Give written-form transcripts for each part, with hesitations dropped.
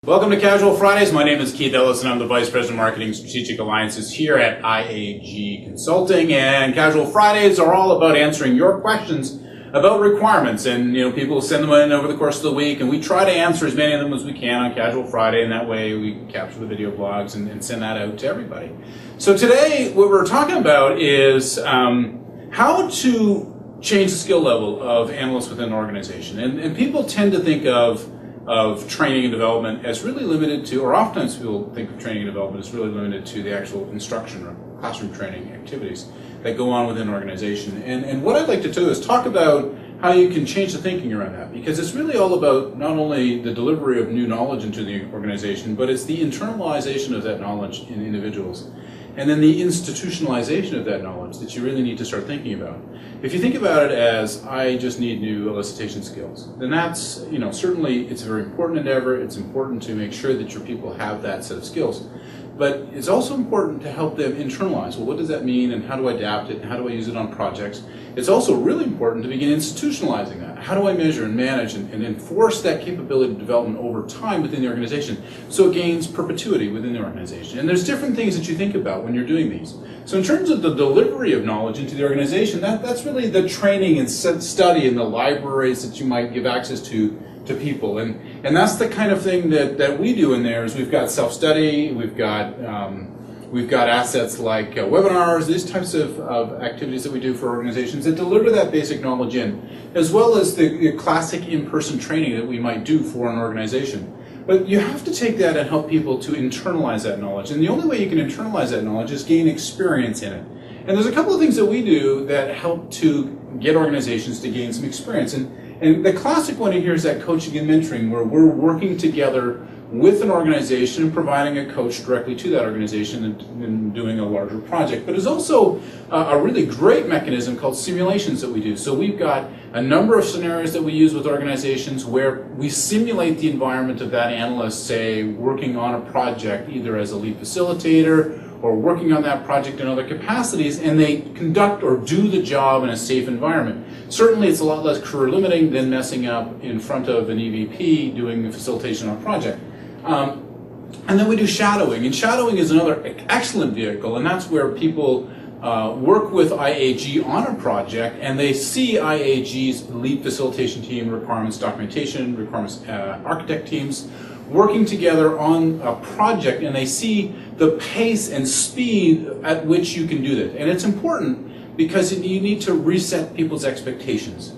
Welcome to Casual Fridays. My name is Keith Ellis and I'm the Vice President of Marketing Strategic Alliances here at IAG Consulting. And Casual Fridays are all about answering your questions about requirements. And people send them in over the course of the week, and we try to answer as many of them as we can on Casual Friday, and that way we capture the video blogs and send that out to everybody. So today what we're talking about is how to change the skill level of analysts within an organization. And people tend to think of training and development as really limited to, or oftentimes people think of training and development as really limited to the actual instruction or classroom training activities that go on within an organization. And what I'd like to do is talk about how you can change the thinking around that, because it's really all about not only the delivery of new knowledge into the organization, but it's the internalization of that knowledge in individuals. And then the institutionalization of that knowledge that you really need to start thinking about. If you think about it as, I just need new elicitation skills, then that's, certainly it's a very important endeavor. It's important to make sure that your people have that set of skills. But it's also important to help them internalize. Well, what does that mean, and how do I adapt it, and how do I use it on projects? It's also really important to begin institutionalizing that. How do I measure and manage and enforce that capability of development over time within the organization so it gains perpetuity within the organization? And there's different things that you think about when you're doing these. So in terms of the delivery of knowledge into the organization, that's really the training and study and the libraries that you might give access to people, and that's the kind of thing that we do in there. Is we've got self-study, we've got assets like webinars, these types of activities that we do for organizations that deliver that basic knowledge in, as well as the classic in-person training that we might do for an organization. But you have to take that and help people to internalize that knowledge, and the only way you can internalize that knowledge is gain experience in it. And there's a couple of things that we do that help to get organizations to gain some experience. And the classic one in here is that coaching and mentoring, where we're working together with an organization and providing a coach directly to that organization and doing a larger project. But there's also a really great mechanism called simulations that we do. So we've got a number of scenarios that we use with organizations where we simulate the environment of that analyst, say, working on a project either as a lead facilitator or working on that project in other capacities, and they conduct or do the job in a safe environment. Certainly it's a lot less career limiting than messing up in front of an EVP doing the facilitation on a project. And then we do shadowing, and shadowing is another excellent vehicle, and that's where people work with IAG on a project, and they see IAG's lead facilitation team, requirements documentation, requirements architect teams, working together on a project, and they see the pace and speed at which you can do that. And it's important because you need to reset people's expectations.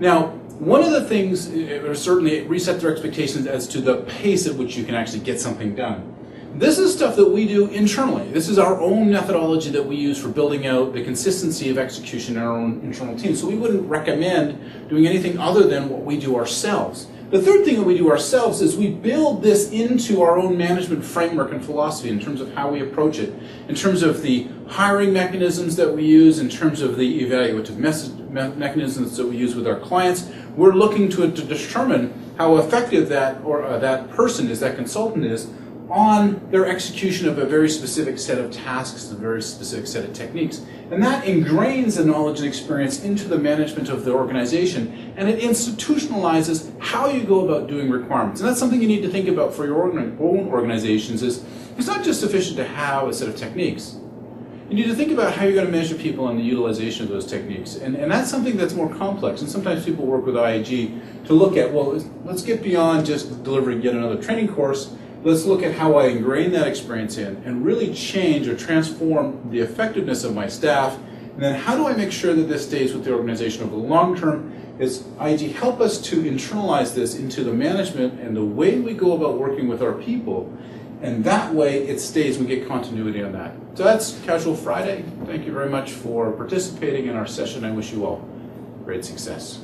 Now, one of the things, or certainly reset their expectations as to the pace at which you can actually get something done. This is stuff that we do internally. This is our own methodology that we use for building out the consistency of execution in our own internal team. So we wouldn't recommend doing anything other than what we do ourselves. The third thing that we do ourselves is we build this into our own management framework and philosophy in terms of how we approach it, in terms of the hiring mechanisms that we use, in terms of the evaluative mechanisms that we use with our clients. We're looking to determine how effective that person is, that consultant is, on their execution of a very specific set of tasks, a very specific set of techniques. And that ingrains the knowledge and experience into the management of the organization, and it institutionalizes how you go about doing requirements. And that's something you need to think about for your own organizations. Is it's not just sufficient to have a set of techniques. You need to think about how you're going to measure people on the utilization of those techniques. And that's something that's more complex. And sometimes people work with IAG to look at, well, let's get beyond just delivering yet another training course. Let's look at how I ingrain that experience in and really change or transform the effectiveness of my staff. And then how do I make sure that this stays with the organization over the long term? Is IAG help us to internalize this into the management and the way we go about working with our people. And that way it stays, we get continuity on that. So that's Casual Friday. Thank you very much for participating in our session. I wish you all great success.